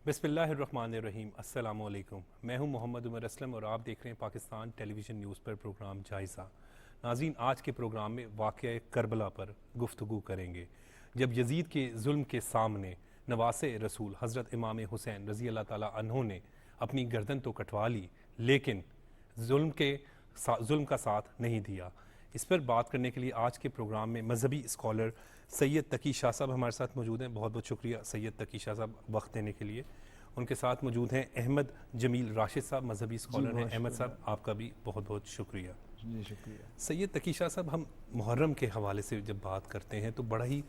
بسم اللہ الرحمن الرحیم۔ السلام علیکم، میں ہوں محمد عمر اسلم اور آپ دیکھ رہے ہیں پاکستان ٹیلی ویژن نیوز پر پروگرام جائزہ۔ ناظرین، آج کے پروگرام میں واقعہ کربلا پر گفتگو کریں گے، جب یزید کے ظلم کے سامنے نواسے رسول حضرت امام حسین رضی اللہ تعالیٰ عنہ نے اپنی گردن تو کٹوا لی لیکن ظلم کا ساتھ نہیں دیا۔ اس پر بات کرنے کے لیے آج کے پروگرام میں مذہبی اسکالر سید تقی شاہ صاحب ہمارے ساتھ موجود ہیں۔ بہت بہت شکریہ سید تقی شاہ صاحب وقت دینے کے لیے۔ ان کے ساتھ موجود ہیں احمد جمیل راشد صاحب، مذہبی اسکالر ہیں۔ احمد صاحب آپ کا بھی بہت بہت شکریہ۔ جی شکریہ۔ سید تقی شاہ صاحب، ہم محرم کے حوالے سے جب بات کرتے ہیں تو بڑا ہی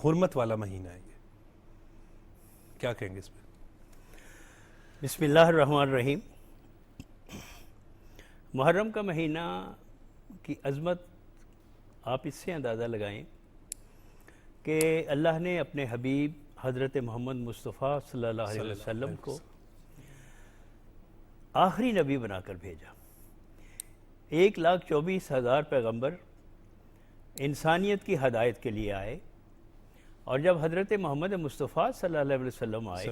حرمت والا مہینہ ہے، یہ کیا کہیں گے اس پہ؟ بسم اللہ الرحمن الرحیم۔ محرم کا مہینہ کی عظمت آپ اس سے اندازہ لگائیں کہ اللہ نے اپنے حبیب حضرت محمد مصطفیٰ صلی اللہ علیہ وسلم کو آخری نبی بنا کر بھیجا۔ 1,24,000 پیغمبر انسانیت کی ہدایت کے لیے آئے، اور جب حضرت محمد مصطفیٰ صلی اللہ علیہ وسلم آئے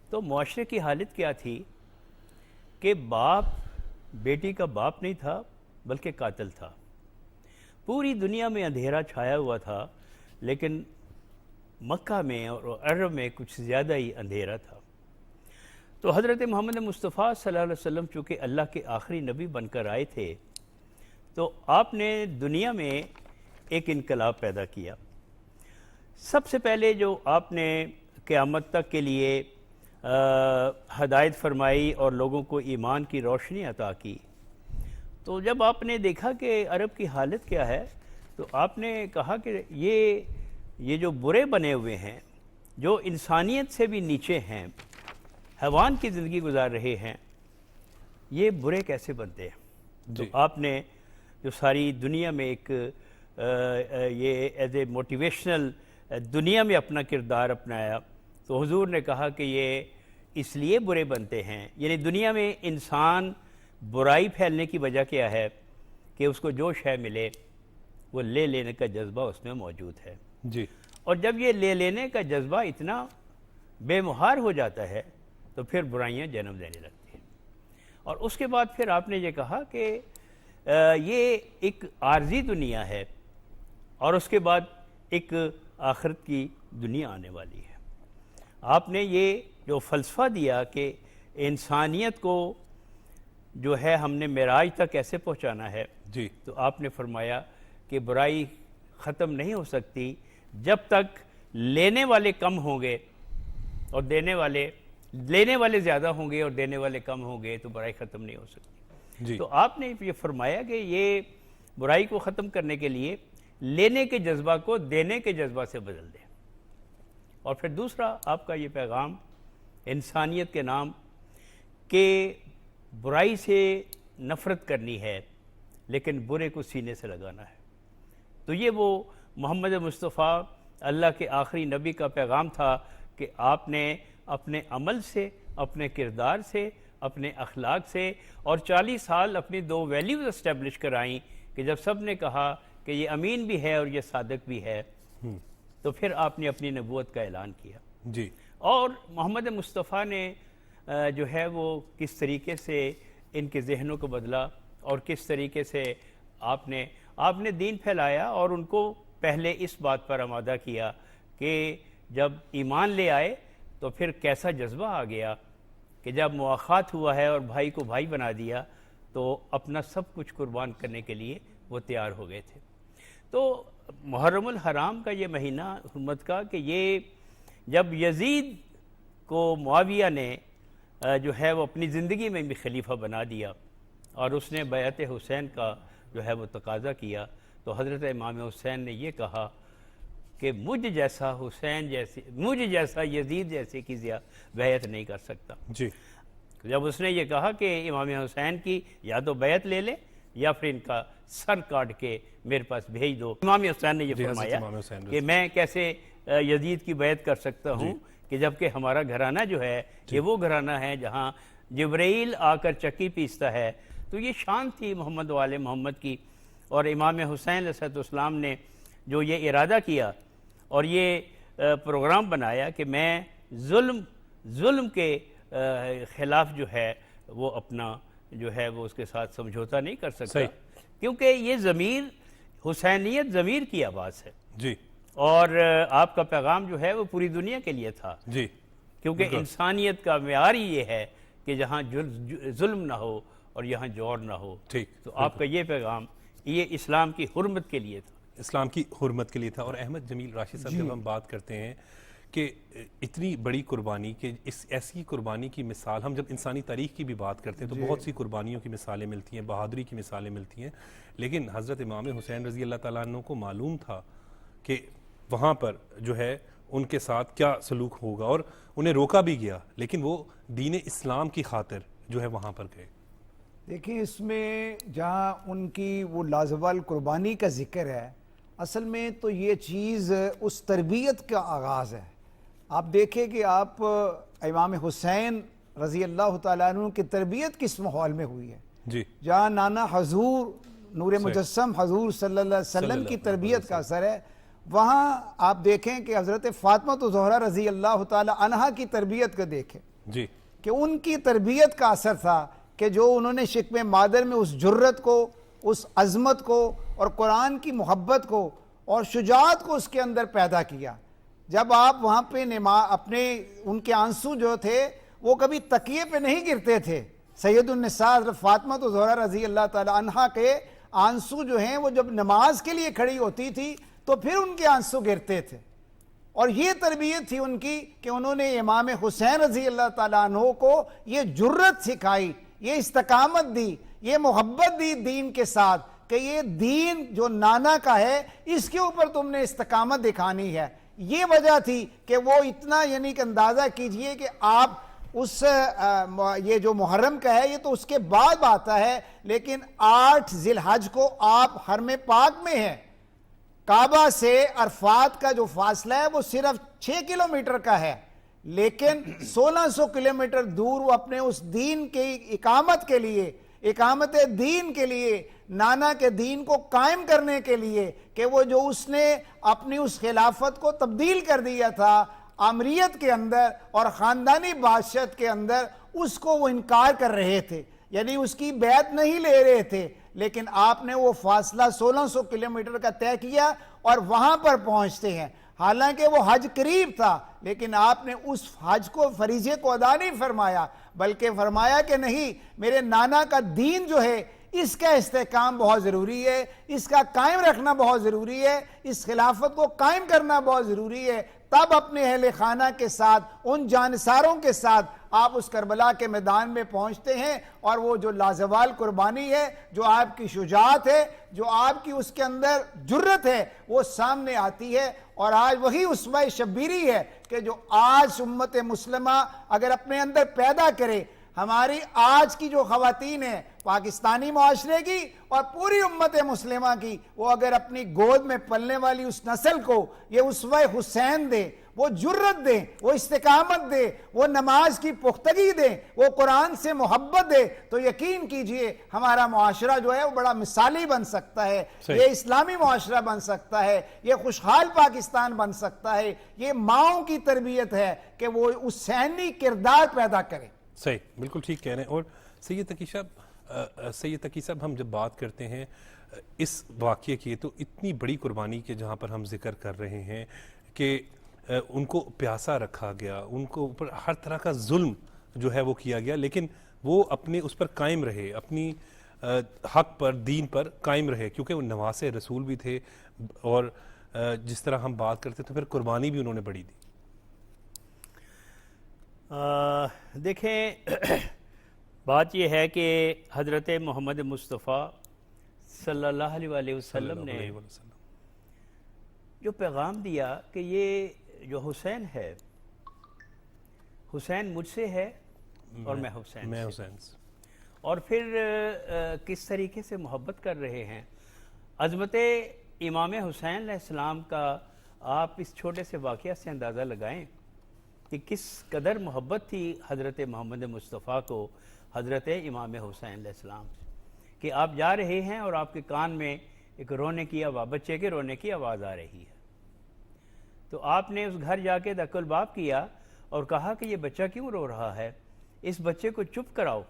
تو معاشرے کی حالت کیا تھی کہ باپ بیٹی کا باپ نہیں تھا بلکہ قاتل تھا۔ پوری دنیا میں اندھیرا چھایا ہوا تھا، لیکن مکہ میں اور عرب میں کچھ زیادہ ہی اندھیرا تھا۔ تو حضرت محمد مصطفیٰ صلی اللہ علیہ وسلم چونکہ اللہ کے آخری نبی بن کر آئے تھے تو آپ نے دنیا میں ایک انقلاب پیدا کیا۔ سب سے پہلے جو آپ نے قیامت تک کے لیے ہدایت فرمائی اور لوگوں کو ایمان کی روشنی عطا کی، تو جب آپ نے دیکھا کہ عرب کی حالت کیا ہے تو آپ نے کہا کہ یہ جو برے بنے ہوئے ہیں، جو انسانیت سے بھی نیچے ہیں، حیوان کی زندگی گزار رہے ہیں، یہ برے کیسے بنتے ہیں؟ تو آپ نے جو ساری دنیا میں ایک یہ ایز اے موٹیویشنل دنیا میں اپنا کردار اپنایا، تو حضور نے کہا کہ یہ اس لیے برے بنتے ہیں، یعنی دنیا میں انسان برائی پھیلنے کی وجہ کیا ہے کہ اس کو جو شے ملے وہ لے لینے کا جذبہ اس میں موجود ہے جی۔ اور جب یہ لے لینے کا جذبہ اتنا بے مہار ہو جاتا ہے تو پھر برائیاں جنم دینے لگتی ہیں۔ اور اس کے بعد پھر آپ نے یہ کہا کہ یہ ایک عارضی دنیا ہے اور اس کے بعد ایک آخرت کی دنیا آنے والی ہے۔ آپ نے یہ جو فلسفہ دیا کہ انسانیت کو جو ہے ہم نے معراج تک کیسے پہنچانا ہے، جی، تو آپ نے فرمایا کہ برائی ختم نہیں ہو سکتی جب تک لینے والے کم ہوں گے اور لینے والے زیادہ ہوں گے اور دینے والے کم ہوں گے، تو برائی ختم نہیں ہو سکتی۔ جی، تو آپ نے یہ فرمایا کہ یہ برائی کو ختم کرنے کے لیے لینے کے جذبہ کو دینے کے جذبہ سے بدل دیں۔ اور پھر دوسرا آپ کا یہ پیغام انسانیت کے نام کہ برائی سے نفرت کرنی ہے لیکن برے کو سینے سے لگانا ہے۔ تو یہ وہ محمد مصطفیٰ اللہ کے آخری نبی کا پیغام تھا کہ آپ نے اپنے عمل سے، اپنے کردار سے، اپنے اخلاق سے اور 40 سال اپنی 2 ویلیوز اسٹیبلش کرائیں کہ جب سب نے کہا کہ یہ امین بھی ہے اور یہ صادق بھی ہے، تو پھر آپ نے اپنی نبوت کا اعلان کیا۔ جی، اور محمد مصطفیٰ نے جو ہے وہ کس طریقے سے ان کے ذہنوں کو بدلا اور کس طریقے سے آپ نے دین پھیلایا اور ان کو پہلے اس بات پر آمادہ کیا کہ جب ایمان لے آئے تو پھر کیسا جذبہ آ گیا کہ جب مواخات ہوا ہے اور بھائی کو بھائی بنا دیا تو اپنا سب کچھ قربان کرنے کے لیے وہ تیار ہو گئے تھے۔ تو محرم الحرام کا یہ مہینہ حرمت کا کہ یہ جب یزید کو معاویہ نے جو ہے وہ اپنی زندگی میں بھی خلیفہ بنا دیا اور اس نے بیعت حسین کا جو ہے وہ تقاضا کیا، تو حضرت امام حسین نے یہ کہا کہ مجھ جیسا یزید جیسے کی بیعت نہیں کر سکتا۔ جی، جب اس نے یہ کہا کہ امام حسین کی یا تو بیعت لے لے یا پھر ان کا سر کاٹ کے میرے پاس بھیج دو، امام حسین نے یہ فرمایا کہ میں کیسے یزید کی بیعت کر سکتا ہوں کہ جبکہ ہمارا گھرانہ جو ہے یہ وہ گھرانہ ہے جہاں جبرائیل آ کر چکی پیستا ہے۔ تو یہ شان تھی محمد وآل محمد کی، اور امام حسین علیہ السلام نے جو یہ ارادہ کیا اور یہ پروگرام بنایا کہ میں ظلم ظلم کے خلاف جو ہے وہ اپنا جو ہے وہ اس کے ساتھ سمجھوتا نہیں کر سکتا، کیونکہ یہ ضمیر حسینیت ضمیر کی آواز ہے جی، اور آپ کا پیغام جو ہے وہ پوری دنیا کے لیے تھا، جی، کیونکہ انسانیت کا معیار ہی یہ ہے کہ جہاں ظلم نہ ہو اور یہاں جور نہ ہو، ٹھیک، تو آپ کا یہ پیغام یہ اسلام کی حرمت کے لیے تھا، اسلام کی حرمت کے لیے تھا۔ اور احمد جمیل راشد صاحب جب ہم بات کرتے ہیں کہ اتنی بڑی قربانی، کہ اس ایسی قربانی کی مثال، ہم جب انسانی تاریخ کی بھی بات کرتے ہیں تو بہت سی قربانیوں کی مثالیں ملتی ہیں، بہادری کی مثالیں ملتی ہیں، لیکن حضرت امام حسین رضی اللہ تعالیٰ عنہ کو معلوم تھا کہ وہاں پر جو ہے ان کے ساتھ کیا سلوک ہوگا، اور انہیں روکا بھی گیا، لیکن وہ دین اسلام کی خاطر جو ہے وہاں پر گئے۔ دیکھیں اس میں جہاں ان کی وہ لازوال قربانی کا ذکر ہے، اصل میں تو یہ چیز اس تربیت کا آغاز ہے۔ آپ دیکھیں کہ آپ امام حسین رضی اللہ تعالیٰ عنہ کی تربیت کس ماحول میں ہوئی ہے، جی، جہاں نانا حضور نور مجسم حضور صلی اللہ علیہ وسلم کی تربیت کا اثر ہے، وہاں آپ دیکھیں کہ حضرت فاطمہ زہرا رضی اللہ تعالیٰ عنہا کی تربیت کو دیکھیں جی، کہ ان کی تربیت کا اثر تھا کہ جو انہوں نے شکم مادر میں اس جرت کو، اس عظمت کو اور قرآن کی محبت کو اور شجاعت کو اس کے اندر پیدا کیا۔ جب آپ وہاں پہ اپنے ان کے آنسو جو تھے وہ کبھی تکیے پہ نہیں گرتے تھے، سید النساء فاطمہ زہرا رضی اللہ تعالی عنہا کے آنسو جو ہیں وہ جب نماز کے لیے کھڑی ہوتی تھی تو پھر ان کے آنسو گرتے تھے، اور یہ تربیت تھی ان کی کہ انہوں نے امام حسین رضی اللہ تعالیٰ عنہ کو یہ جرت سکھائی، یہ استقامت دی، یہ محبت دی دین کے ساتھ کہ یہ دین جو نانا کا ہے اس کے اوپر تم نے استقامت دکھانی ہے۔ یہ وجہ تھی کہ وہ اتنا، یعنی کہ اندازہ کیجئے کہ آپ اس یہ جو محرم کا ہے یہ تو اس کے بعد آتا ہے، لیکن 8 ذی الحج کو آپ حرم پاک میں ہیں، کعبہ سے عرفات کا جو فاصلہ ہے وہ صرف 6 کلومیٹر کا ہے، لیکن 1600 کلومیٹر دور وہ اپنے اس دین کی اقامت کے لیے، اقامت دین کے لیے، نانا کے دین کو قائم کرنے کے لیے، کہ وہ جو اس نے اپنی اس خلافت کو تبدیل کر دیا تھا آمریت کے اندر اور خاندانی بادشاہت کے اندر، اس کو وہ انکار کر رہے تھے، یعنی اس کی بیعت نہیں لے رہے تھے، لیکن آپ نے وہ فاصلہ 1600 کلومیٹر کا طے کیا اور وہاں پر پہنچتے ہیں۔ حالانکہ وہ حج قریب تھا، لیکن آپ نے اس حج کو، فریضے کو ادا نہیں فرمایا، بلکہ فرمایا کہ نہیں، میرے نانا کا دین جو ہے اس کا استحکام بہت ضروری ہے، اس کا قائم رکھنا بہت ضروری ہے، اس خلافت کو قائم کرنا بہت ضروری ہے۔ تب اپنے اہل خانہ کے ساتھ، ان جانثاروں کے ساتھ آپ اس کربلا کے میدان میں پہنچتے ہیں، اور وہ جو لازوال قربانی ہے، جو آپ کی شجاعت ہے، جو آپ کی اس کے اندر جرت ہے، وہ سامنے آتی ہے۔ اور آج وہی اسوہ شبیری ہے کہ جو آج امت مسلمہ اگر اپنے اندر پیدا کرے، ہماری آج کی جو خواتین ہیں پاکستانی معاشرے کی اور پوری امت مسلمہ کی، وہ اگر اپنی گود میں پلنے والی اس نسل کو یہ اسوہ حسین دے، وہ جرت دے، وہ استقامت دے، وہ نماز کی پختگی دے، وہ قرآن سے محبت دے، تو یقین کیجئے ہمارا معاشرہ جو ہے وہ بڑا مثالی بن سکتا ہے، یہ اسلامی معاشرہ بن سکتا ہے، یہ خوشحال پاکستان بن سکتا ہے۔ یہ ماؤں کی تربیت ہے کہ وہ حسینی کردار پیدا کرے۔ صحیح، بالکل ٹھیک کہہ رہے ہیں۔ اور سید تقی صاحب ہم جب بات کرتے ہیں اس واقعے کی، تو اتنی بڑی قربانی کے جہاں پر ہم ذکر کر رہے ہیں کہ ان کو پیاسا رکھا گیا، ان کو اوپر ہر طرح کا ظلم جو ہے وہ کیا گیا، لیکن وہ اپنے اس پر قائم رہے، اپنی حق پر، دین پر قائم رہے، کیونکہ وہ نواسے رسول بھی تھے، اور جس طرح ہم بات کرتے تو پھر قربانی بھی انہوں نے بڑی دی۔ دیکھیں بات یہ ہے کہ حضرت محمد مصطفیٰ صلی اللہ علیہ وآلہ وسلم نے جو پیغام دیا کہ یہ جو حسین ہے، حسین مجھ سے ہے اور میں حسین سے، اور پھر کس طریقے سے محبت کر رہے ہیں۔ عظمت امام حسین علیہ السلام کا آپ اس چھوٹے سے واقعہ سے اندازہ لگائیں کہ کس قدر محبت تھی حضرت محمد مصطفیٰ کو حضرت امام حسین علیہ السلام سے، کہ آپ جا رہے ہیں اور آپ کے کان میں ایک رونے کی آواز، بچے کے رونے کی آواز آ رہی ہے، تو آپ نے اس گھر جا کے دق الباب کیا اور کہا کہ یہ بچہ کیوں رو رہا ہے، اس بچے کو چپ کراؤ۔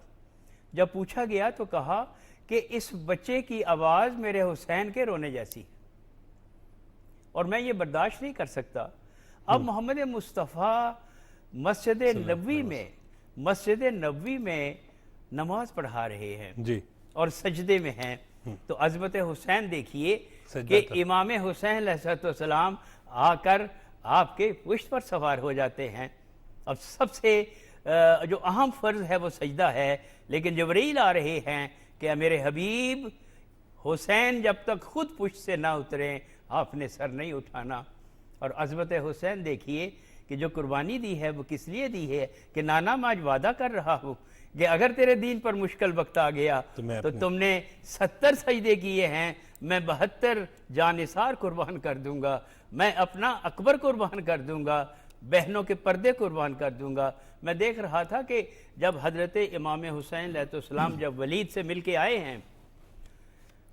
جب پوچھا گیا تو کہا کہ اس بچے کی آواز میرے حسین کے رونے جیسی اور میں یہ برداشت نہیں کر سکتا۔ اب محمد مصطفیٰ مسجد نبوی میں نماز پڑھا رہے ہیں جی اور سجدے میں ہیں، تو عظمت حسین دیکھیے کہ امام حسین علیہ السلام آ کر آپ کے پشت پر سوار ہو جاتے ہیں۔ اب سب سے جو اہم فرض ہے وہ سجدہ ہے، لیکن جبرائیل آ رہے ہیں کہ میرے حبیب حسین جب تک خود پشت سے نہ اتریں آپ نے سر نہیں اٹھانا۔ اور عظمت حسین دیکھیے کہ جو قربانی دی ہے وہ کس لیے دی ہے کہ نانا میں آج وعدہ کر رہا ہوں کہ اگر تیرے دین پر مشکل وقت آ گیا تو تم نے 70 سجدے کیے ہیں، میں 72 جانثار قربان کر دوں گا، میں اپنا اکبر قربان کر دوں گا، بہنوں کے پردے قربان کر دوں گا۔ میں دیکھ رہا تھا کہ جب حضرت امام حسین علیہ السلام جب ولید سے مل کے آئے ہیں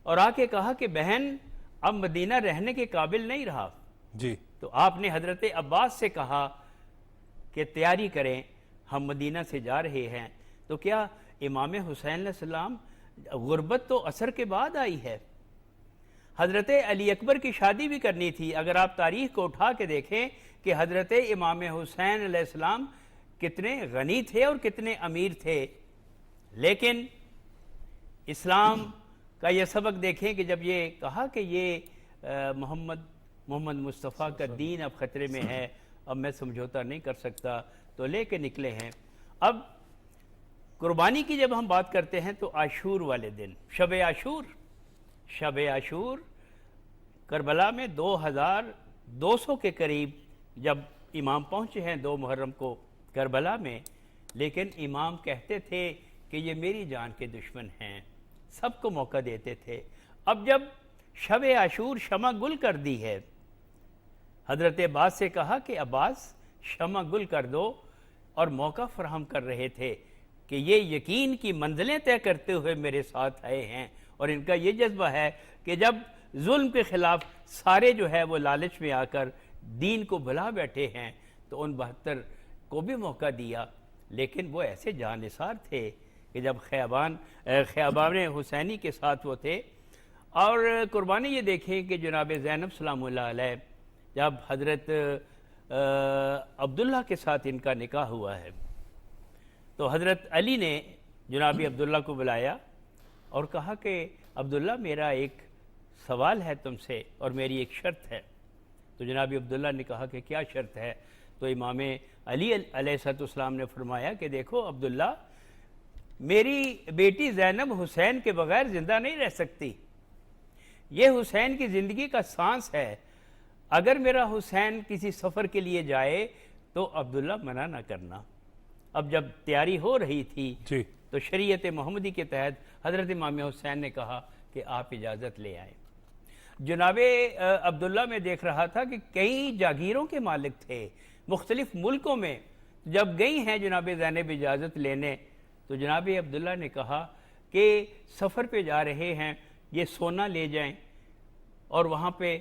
اور آ کے کہا کہ بہن اب مدینہ رہنے کے قابل نہیں رہا، جی تو آپ نے حضرت عباس سے کہا کہ تیاری کریں ہم مدینہ سے جا رہے ہیں۔ تو کیا امام حسین علیہ السلام غربت تو عصر کے بعد آئی ہے، حضرت علی اکبر کی شادی بھی کرنی تھی۔ اگر آپ تاریخ کو اٹھا کے دیکھیں کہ حضرت امام حسین علیہ السلام کتنے غنی تھے اور کتنے امیر تھے، لیکن اسلام کا یہ سبق دیکھیں کہ جب یہ کہا کہ یہ محمد مصطفیٰ کا دین اب خطرے میں ہے، اب میں سمجھوتا نہیں کر سکتا، تو لے کے نکلے ہیں۔ اب قربانی کی جب ہم بات کرتے ہیں تو عاشور والے دن، شب عاشور کربلا میں 2200 کے قریب جب امام پہنچے ہیں 2 محرم کو کربلا میں، لیکن امام کہتے تھے کہ یہ میری جان کے دشمن ہیں، سب کو موقع دیتے تھے۔ اب جب شب عاشور شمع گل کر دی ہے، حضرت عباس سے کہا کہ عباس شمع گل کر دو، اور موقع فراہم کر رہے تھے کہ یہ یقین کی منزلیں طے کرتے ہوئے میرے ساتھ آئے ہیں، اور ان کا یہ جذبہ ہے کہ جب ظلم کے خلاف سارے جو ہے وہ لالچ میں آ کر دین کو بھلا بیٹھے ہیں تو ان 72 کو بھی موقع دیا، لیکن وہ ایسے جانثار تھے کہ جب خیابان حسینی کے ساتھ وہ تھے۔ اور قربانی یہ دیکھیں کہ جناب زینب سلام اللہ علیہ جب حضرت عبداللہ کے ساتھ ان کا نکاح ہوا ہے تو حضرت علی نے جناب عبداللہ کو بلایا اور کہا کہ عبداللہ میرا ایک سوال ہے تم سے اور میری ایک شرط ہے۔ تو جناب عبداللہ نے کہا کہ کیا شرط ہے؟ تو امام علی علیہ السلام نے فرمایا کہ دیکھو عبداللہ، میری بیٹی زینب حسین کے بغیر زندہ نہیں رہ سکتی، یہ حسین کی زندگی کا سانس ہے، اگر میرا حسین کسی سفر کے لیے جائے تو عبداللہ منع نہ کرنا۔ اب جب تیاری ہو رہی تھی تو شریعت محمدی کے تحت حضرت امام حسین نے کہا کہ آپ اجازت لے آئیں۔ جناب عبداللہ میں دیکھ رہا تھا کہ کئی جاگیروں کے مالک تھے مختلف ملکوں میں، جب گئی ہیں جناب زینب اجازت لینے تو جناب عبداللہ نے کہا کہ سفر پہ جا رہے ہیں، یہ سونا لے جائیں اور وہاں پہ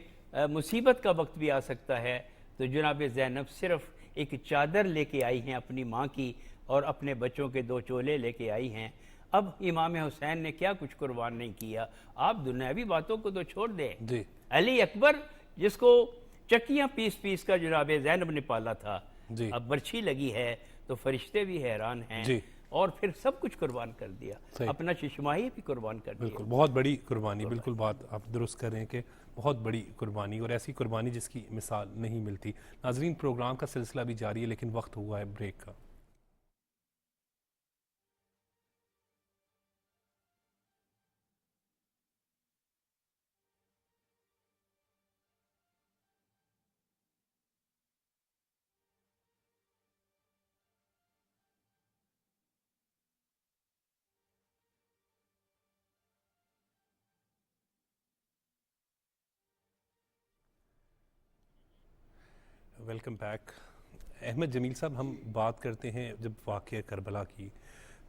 مصیبت کا وقت بھی آ سکتا ہے۔ تو جناب زینب صرف ایک چادر لے کے آئی ہیں اپنی ماں کی اور اپنے بچوں کے 2 چولے لے کے آئی ہیں۔ اب امام حسین نے کیا کچھ قربان نہیں کیا، آپ دنیاوی باتوں کو تو چھوڑ دیں۔ علی اکبر جس کو چکیاں پیس کا جناب زینب نے پالا تھا، اب برچھی لگی ہے تو فرشتے بھی حیران ہیں، اور پھر سب کچھ قربان کر دیا، اپنا چشماہی بھی قربان کر دیا۔ بالکل، بہت بڑی قربانی، بالکل بات آپ درست کر رہے ہیں کہ بہت بڑی قربانی، اور ایسی قربانی جس کی مثال نہیں ملتی۔ ناظرین، پروگرام کا سلسلہ بھی جاری ہے لیکن وقت ہوا ہے بریک کا۔ Welcome back. احمد جمیل صاحب، ہم بات کرتے ہیں جب واقعہ کربلا کی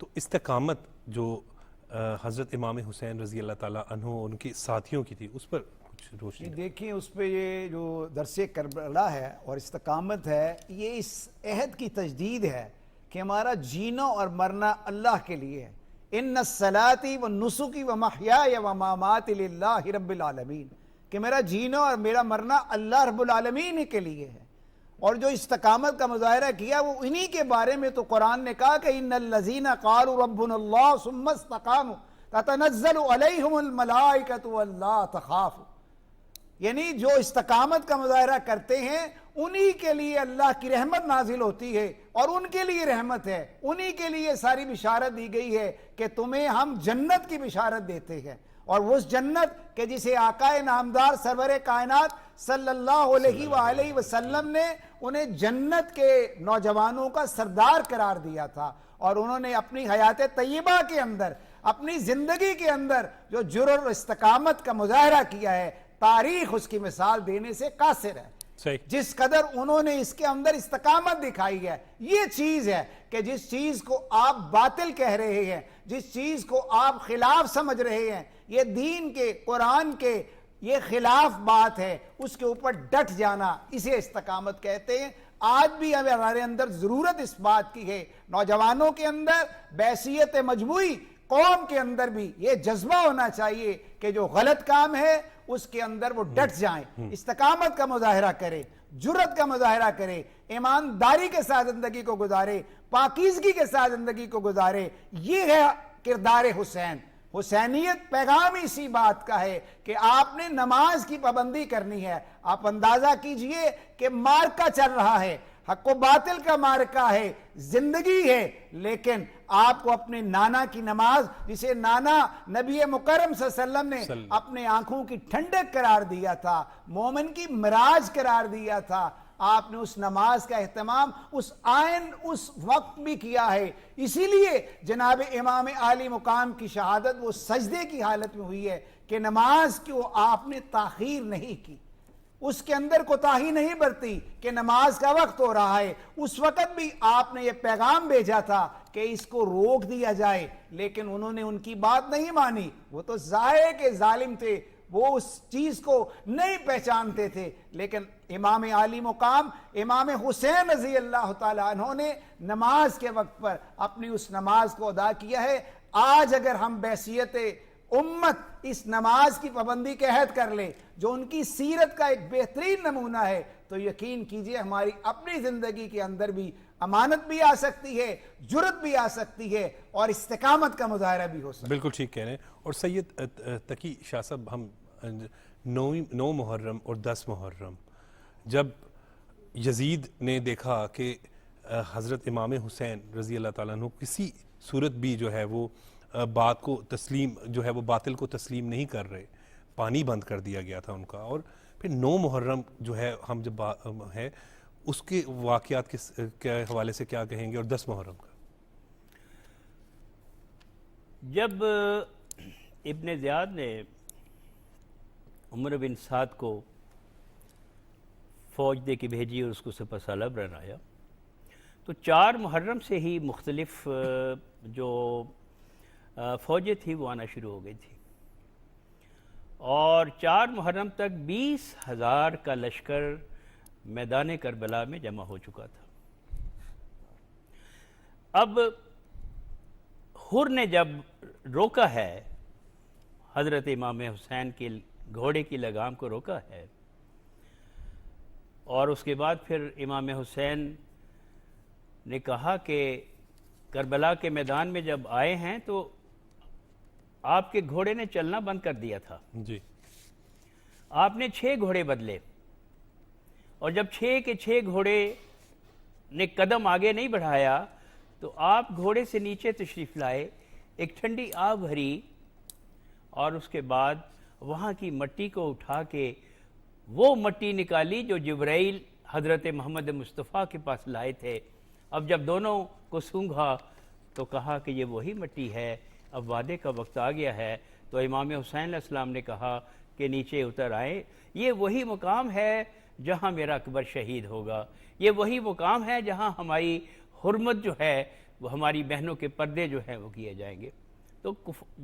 تو استقامت جو حضرت امام حسین رضی اللہ تعالیٰ عنہ ان کے ساتھیوں کی تھی، اس پر کچھ روشنی یہ دیکھیں اس پہ یہ جو درس کربلا ہے اور استقامت ہے، یہ اس عہد کی تجدید ہے کہ ہمارا جینا اور مرنا اللہ کے لیے ہے۔ ان الصلاۃ والنسک ومحیای ومماتی للہ رب العالمین، کہ میرا جینا اور میرا مرنا اللہ رب العالمین ہی کے لیے ہے۔ اور جو استقامت کا مظاہرہ کیا وہ انہی کے بارے میں تو قرآن نے کہا کہ ان الذین قالوا ربنا اللہ ثم استقاموا تتنزل علیہم الملائکۃ الا تخافوا، یعنی جو استقامت کا مظاہرہ کرتے ہیں انہی کے لیے اللہ کی رحمت نازل ہوتی ہے، اور ان کے لیے رحمت ہے، انہی کے لیے ساری بشارت دی گئی ہے کہ تمہیں ہم جنت کی بشارت دیتے ہیں، اور وہ جنت کہ جسے آقا نامدار سرور کائنات صلی اللہ علیہ وآلہ وسلم نے انہیں جنت کے نوجوانوں کا سردار قرار دیا تھا، اور انہوں نے اپنی حیات طیبہ کے اندر، اپنی زندگی کے اندر جو جرأت اور استقامت کا مظاہرہ کیا ہے، تاریخ اس کی مثال دینے سے قاصر ہے۔ صحیح۔ جس قدر انہوں نے اس کے اندر استقامت دکھائی ہے، یہ چیز ہے کہ جس چیز کو آپ باطل کہہ رہے ہیں، جس چیز کو آپ خلاف سمجھ رہے ہیں، یہ دین کے، قرآن کے یہ خلاف بات ہے، اس کے اوپر ڈٹ جانا، اسے استقامت کہتے ہیں۔ آج بھی ہمارے اندر ضرورت اس بات کی ہے، نوجوانوں کے اندر، بیسیت مجموعی قوم کے اندر بھی یہ جذبہ ہونا چاہیے کہ جو غلط کام ہے اس کے اندر وہ ڈٹ جائیں، استقامت کا مظاہرہ کرے، جرأت کا مظاہرہ کرے، ایمانداری کے ساتھ زندگی کو گزارے، پاکیزگی کے ساتھ زندگی کو گزارے۔ یہ ہے کردار حسین۔ حسینیت پیغام اسی بات کا ہے کہ آپ نے نماز کی پابندی کرنی ہے۔ آپ اندازہ کیجئے کہ مارکا چل رہا ہے، حق و باطل کا مارکا ہے، زندگی ہے، لیکن آپ کو اپنے نانا کی نماز، جسے نانا نبی مکرم صلی اللہ علیہ وسلم نے اپنے آنکھوں کی ٹھنڈک قرار دیا تھا، مومن کی معراج قرار دیا تھا، آپ نے اس نماز کا اہتمام اس آئین اس وقت بھی کیا ہے۔ اسی لیے جناب امام عالی مقام کی شہادت وہ سجدے کی حالت میں ہوئی ہے کہ نماز کی آپ نے تاخیر نہیں کی، اس کے اندر کوتاہی نہیں برتی کہ نماز کا وقت ہو رہا ہے۔ اس وقت بھی آپ نے یہ پیغام بھیجا تھا کہ اس کو روک دیا جائے، لیکن انہوں نے ان کی بات نہیں مانی۔ وہ تو ظاہر کے ظالم تھے، وہ اس چیز کو نہیں پہچانتے تھے، لیکن امام عالی مقام امام حسین رضی اللہ تعالیٰ عنہ نے نماز کے وقت پر اپنی اس نماز کو ادا کیا ہے۔ آج اگر ہم بحیثیت امت اس نماز کی پابندی کے عہد کر لیں جو ان کی سیرت کا ایک بہترین نمونہ ہے، تو یقین کیجئے ہماری اپنی زندگی کے اندر بھی امانت بھی آ سکتی ہے، جرأت بھی آ سکتی ہے، اور استقامت کا مظاہرہ بھی ہو سکتا ہے۔ بالکل ٹھیک کہہ رہے ہیں۔ اور سید تقی شاہ صاحب، ہم 9 محرم اور 10 محرم جب یزید نے دیکھا کہ حضرت امام حسین رضی اللہ تعالیٰ عنہ کسی صورت بھی جو ہے وہ بات کو تسلیم، جو ہے وہ باطل کو تسلیم نہیں کر رہے، پانی بند کر دیا گیا تھا ان کا، اور پھر 9 محرم جو ہے ہم جب ہے اس کے واقعات کے حوالے سے کیا کہیں گے، اور 10 محرم کا؟ جب ابن زیاد نے عمر بن سعد کو فوج دے کے بھیجی اور اس کو سپہ سالار بنایا، تو 4 محرم سے ہی مختلف جو فوجیں تھیں وہ آنا شروع ہو گئی تھی، اور 4 محرم تک 20,000 کا لشکر میدان کربلا میں جمع ہو چکا تھا۔ اب حر نے جب روکا ہے، حضرت امام حسین کے گھوڑے کی لگام کو روکا ہے، اور اس کے بعد پھر امام حسین نے کہا کہ کربلا کے میدان میں جب آئے ہیں تو آپ کے گھوڑے نے چلنا بند کر دیا تھا، جی، آپ نے 6 گھوڑے بدلے، اور جب 6 کے 6 گھوڑے نے قدم آگے نہیں بڑھایا تو آپ گھوڑے سے نیچے تشریف لائے، ایک ٹھنڈی آب بھری، اور اس کے بعد وہاں کی مٹی کو اٹھا کے وہ مٹی نکالی جو جبرائیل حضرت محمد مصطفیٰ کے پاس لائے تھے۔ اب جب دونوں کو سونگھا تو کہا کہ یہ وہی مٹی ہے، اب وعدے کا وقت آ گیا ہے۔ تو امام حسین علیہ السلام نے کہا کہ نیچے اتر آئیں، یہ وہی مقام ہے جہاں میرا اکبر شہید ہوگا، یہ وہی مقام ہے جہاں ہماری حرمت جو ہے، وہ ہماری بہنوں کے پردے جو ہیں وہ کیے جائیں گے۔ تو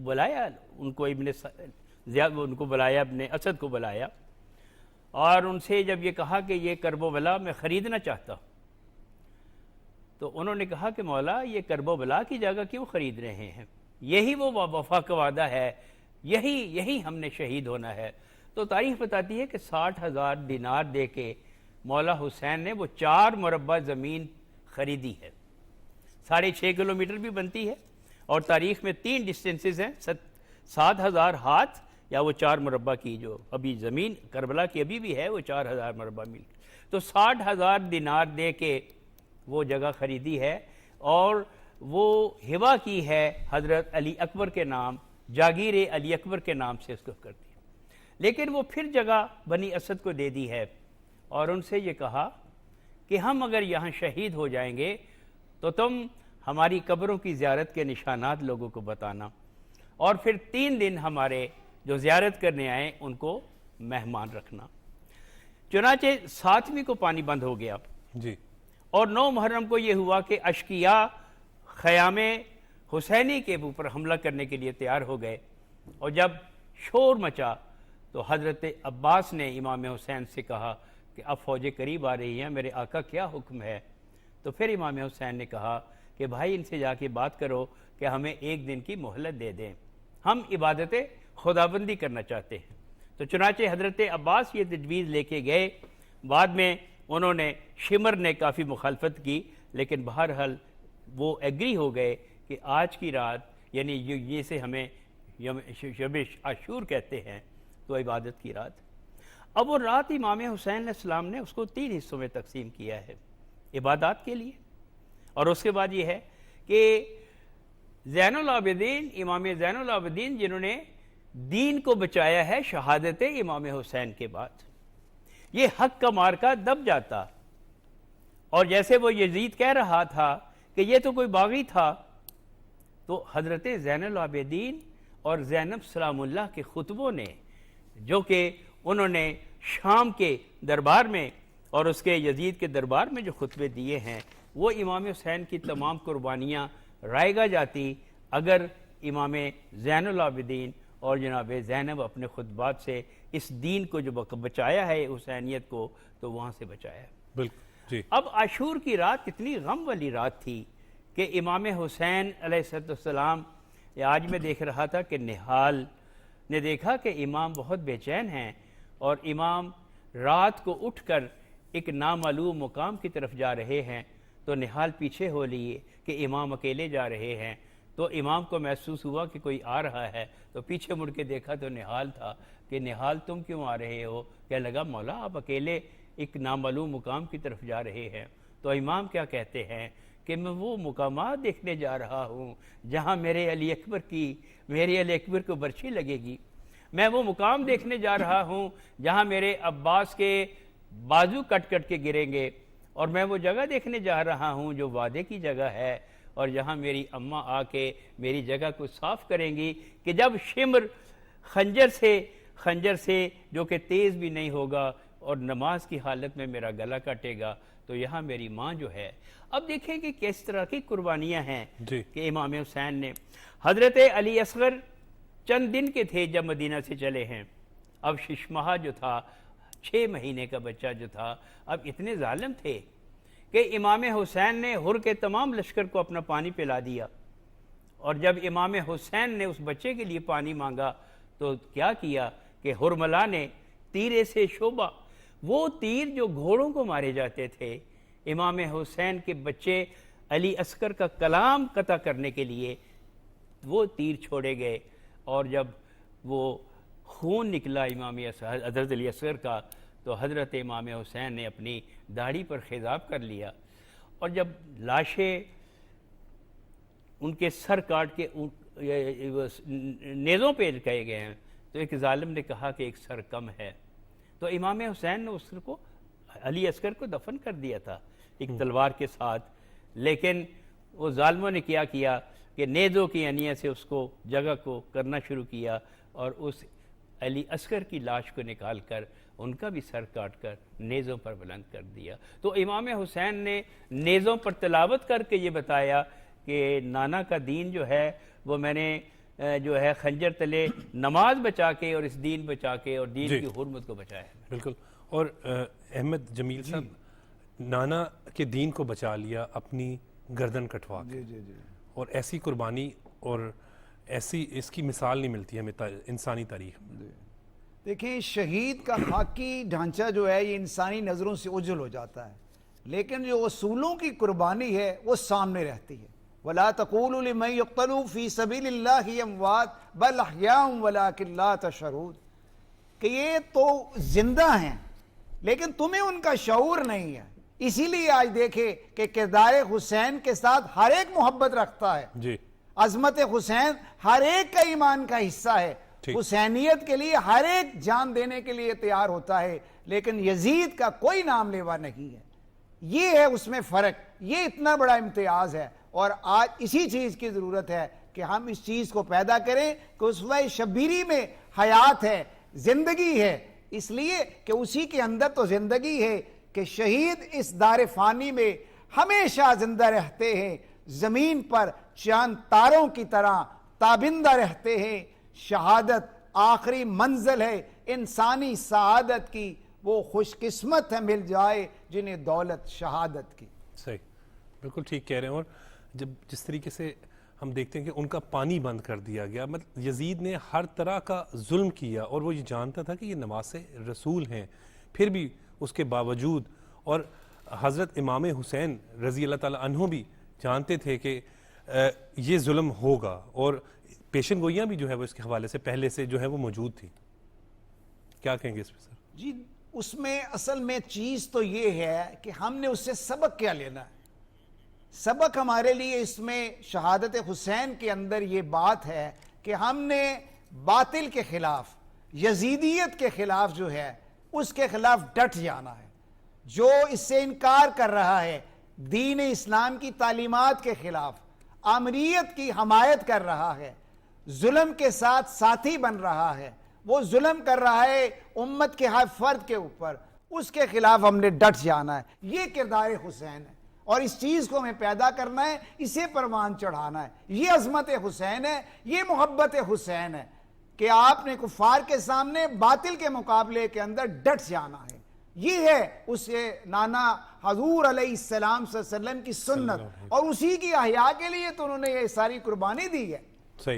بلایا ان کو ابن ان کو بلایا، اپنے اسد کو بلایا، اور ان سے جب یہ کہا کہ یہ کرب و بلا میں خریدنا چاہتا ہوں، تو انہوں نے کہا کہ مولا یہ کرب و بلا کی جگہ کیوں خرید رہے ہیں؟ یہی وہ وفا کا وعدہ ہے، یہی ہم نے شہید ہونا ہے۔ تو تاریخ بتاتی ہے کہ 60,000 دینار دے کے مولا حسین نے وہ 4 مربع زمین خریدی ہے، 6.5 کلومیٹر بھی بنتی ہے، اور تاریخ میں 3 ڈسٹینسز ہیں، 7,000 ہاتھ یا وہ 4 مربع کی جو ابھی زمین کربلا کی ابھی بھی ہے وہ 4,000 مربع میل، تو 60,000 دینار دے کے وہ جگہ خریدی ہے، اور وہ ہبہ کی ہے حضرت علی اکبر کے نام، جاگیر علی اکبر کے نام سے اس کو کرتی ہے۔ لیکن وہ پھر جگہ بنی اسد کو دے دی ہے، اور ان سے یہ کہا کہ ہم اگر یہاں شہید ہو جائیں گے تو تم ہماری قبروں کی زیارت کے نشانات لوگوں کو بتانا، اور پھر 3 دن ہمارے جو زیارت کرنے آئیں ان کو مہمان رکھنا۔ چنانچہ 7ویں کو پانی بند ہو گیا، جی، اور 9 محرم کو یہ ہوا کہ اشقیاء خیام حسینی کے اوپر حملہ کرنے کے لیے تیار ہو گئے، اور جب شور مچا تو حضرت عباس نے امام حسین سے کہا کہ اب فوجیں قریب آ رہی ہیں، میرے آقا کیا حکم ہے؟ تو پھر امام حسین نے کہا کہ بھائی ان سے جا کے بات کرو کہ ہمیں 1 دن کی مہلت دے دیں، ہم عبادت خدابندی کرنا چاہتے ہیں۔ تو چنانچہ حضرت عباس یہ تجویز لے کے گئے، بعد میں انہوں نے شمر نے کافی مخالفت کی، لیکن بہرحال وہ ایگری ہو گئے کہ آج کی رات، یعنی یہ سے ہمیں شب عاشور کہتے ہیں، تو عبادت کی رات۔ اب وہ رات امام حسین علیہ السلام نے اس کو 3 حصوں میں تقسیم کیا ہے عبادات کے لیے، اور اس کے بعد یہ ہے کہ زین العابدین، امام زین العابدین جنہوں نے دین کو بچایا ہے شہادت امام حسین کے بعد، یہ حق کا مارکا دب جاتا، اور جیسے وہ یزید کہہ رہا تھا کہ یہ تو کوئی باغی تھا، تو حضرت زین العابدین اور زینب سلام اللہ کے خطبوں نے، جو کہ انہوں نے شام کے دربار میں اور اس کے یزید کے دربار میں جو خطبے دیے ہیں، وہ امام حسین کی تمام قربانیاں رائے گا جاتی اگر امام زین العابدین اور جناب زینب اپنے خطبات سے اس دین کو جو بچایا ہے حسینیت کو، تو وہاں سے بچایا ہے۔ بالکل جی۔ اب عاشور کی رات کتنی غم والی رات تھی کہ امام حسین علیہ السلام، آج میں دیکھ رہا تھا کہ نہال نے دیکھا کہ امام بہت بے چین ہیں، اور امام رات کو اٹھ کر ایک نامعلوم مقام کی طرف جا رہے ہیں، تو نہال پیچھے ہو لیے کہ امام اکیلے جا رہے ہیں، تو امام کو محسوس ہوا کہ کوئی آ رہا ہے، تو پیچھے مڑ کے دیکھا تو نہال تھا کہ نہال تم کیوں آ رہے ہو؟ کہنے لگا مولا آپ اکیلے ایک نامعلوم مقام کی طرف جا رہے ہیں۔ تو امام کیا کہتے ہیں کہ میں وہ مقامات دیکھنے جا رہا ہوں جہاں میرے علی اکبر کو برچھی لگے گی، میں وہ مقام دیکھنے جا رہا ہوں جہاں میرے عباس کے بازو کٹ کٹ کے گریں گے، اور میں وہ جگہ دیکھنے جا رہا ہوں جو وعدے کی جگہ ہے، اور جہاں میری اماں آ کے میری جگہ کو صاف کریں گی کہ جب شمر خنجر سے جو کہ تیز بھی نہیں ہوگا اور نماز کی حالت میں میرا گلا کاٹے گا، تو یہاں میری ماں جو ہے۔ اب دیکھیں کہ کس طرح کی قربانیاں ہیں جی۔ کہ امام حسین نے۔ حضرت علی اصغر چند دن کے تھے جب مدینہ سے چلے ہیں، اب ششمہا جو تھا 6 مہینے کا بچہ جو تھا، اب اتنے ظالم تھے کہ امام حسین نے ہر کے تمام لشکر کو اپنا پانی پلا دیا، اور جب امام حسین نے اس بچے کے لیے پانی مانگا تو کیا کیا کہ ہرملا نے تیرے سے شعبہ، وہ تیر جو گھوڑوں کو مارے جاتے تھے، امام حسین کے بچے علی اصغر کا کلام قطع کرنے کے لیے وہ تیر چھوڑے گئے، اور جب وہ خون نکلا امام حضرت علی اصغر کا، تو حضرت امام حسین نے اپنی داڑھی پر خضاب کر لیا، اور جب لاشیں ان کے سر کاٹ کے نیزوں پہ لٹکائے گئے ہیں، تو ایک ظالم نے کہا کہ ایک سر کم ہے، تو امام حسین نے اس کو علی اصغر کو دفن کر دیا تھا ایک تلوار کے ساتھ، لیکن وہ ظالموں نے کیا کیا کہ نیزوں کی انیہ سے اس کو جگہ کو کرنا شروع کیا، اور اس علی اصغر کی لاش کو نکال کر ان کا بھی سر کاٹ کر نیزوں پر بلند کر دیا۔ تو امام حسین نے نیزوں پر تلاوت کر کے یہ بتایا کہ نانا کا دین جو ہے وہ میں نے جو ہے خنجر تلے نماز بچا کے اور اس دین بچا کے اور دین جی کی حرمت کو بچایا ہے۔ بالکل۔ اور احمد جمیل صاحب، نانا کے دین کو بچا لیا اپنی گردن کٹوا کے، اور ایسی قربانی اور ایسی اس کی مثال نہیں ملتی ہمیں انسانی تاریخ میں۔ دیکھیں، شہید کا خاکی ڈھانچہ جو ہے یہ انسانی نظروں سے اوجھل ہو جاتا ہے، لیکن جو اصولوں کی قربانی ہے وہ سامنے رہتی ہے۔ وَلَا تَقُولُوا لِمَن يُقْتَلُ فِي سَبِيلِ اللَّهِ أَمْوَاتٌ بَلْ أَحْيَاءٌ وَلَٰكِن لَّا تَشْعُرُونَ، کہ یہ تو زندہ ہیں لیکن تمہیں ان کا شعور نہیں ہے۔ اسی لیے آج دیکھے کہ کردار حسین کے ساتھ ہر ایک محبت رکھتا ہے، جی عظمت حسین ہر ایک کا ایمان کا حصہ ہے، حسینیت کے لیے ہر ایک جان دینے کے لیے تیار ہوتا ہے، لیکن یزید کا کوئی نام لیوا نہیں ہے۔ یہ ہے اس میں فرق، یہ اتنا بڑا امتیاز ہے، اور آج اسی چیز کی ضرورت ہے کہ ہم اس چیز کو پیدا کریں کہ اسوہ شبیری میں حیات ہے، زندگی ہے، اس لیے کہ اسی کے اندر تو زندگی ہے کہ شہید اس دار فانی میں ہمیشہ زندہ رہتے ہیں، زمین پر چاند تاروں کی طرح تابندہ رہتے ہیں۔ شہادت آخری منزل ہے انسانی سعادت کی، وہ خوش قسمت ہے مل جائے جنہیں دولت شہادت کی۔ صحیح، بالکل ٹھیک کہہ رہے ہیں۔ اور جب جس طریقے سے ہم دیکھتے ہیں کہ ان کا پانی بند کر دیا گیا، مطلب یزید نے ہر طرح کا ظلم کیا، اور وہ یہ جانتا تھا کہ یہ نواسے رسول ہیں، پھر بھی اس کے باوجود، اور حضرت امام حسین رضی اللہ تعالیٰ عنہ بھی جانتے تھے کہ یہ ظلم ہوگا، اور پیشن گوئیاں بھی جو ہے وہ اس کے حوالے سے پہلے سے جو ہے وہ موجود تھی۔ کیا کہیں گے اس پہ سر؟ جی، اس میں اصل میں چیز تو یہ ہے کہ ہم نے اس سے سبق کیا لینا ہے۔ سبق ہمارے لیے اس میں شہادت حسین کے اندر یہ بات ہے کہ ہم نے باطل کے خلاف، یزیدیت کے خلاف جو ہے اس کے خلاف ڈٹ جانا ہے۔ جو اس سے انکار کر رہا ہے، دین اسلام کی تعلیمات کے خلاف، آمریت کی حمایت کر رہا ہے، ظلم کے ساتھ ساتھی بن رہا ہے، وہ ظلم کر رہا ہے امت کے ہر فرد کے اوپر، اس کے خلاف ہم نے ڈٹ جانا ہے۔ یہ کردار حسین ہے، اور اس چیز کو ہمیں پیدا کرنا ہے، اسے پروان چڑھانا ہے۔ یہ عظمت حسین ہے، یہ محبت حسین ہے کہ آپ نے کفار کے سامنے باطل کے مقابلے کے اندر ڈٹ جانا ہے۔ یہ ہے اس نانا حضور علیہ السلام صلی اللہ علیہ وسلم کی سنت، اور اسی کی احیاء کے لیے تو انہوں نے یہ ساری قربانی دی ہے۔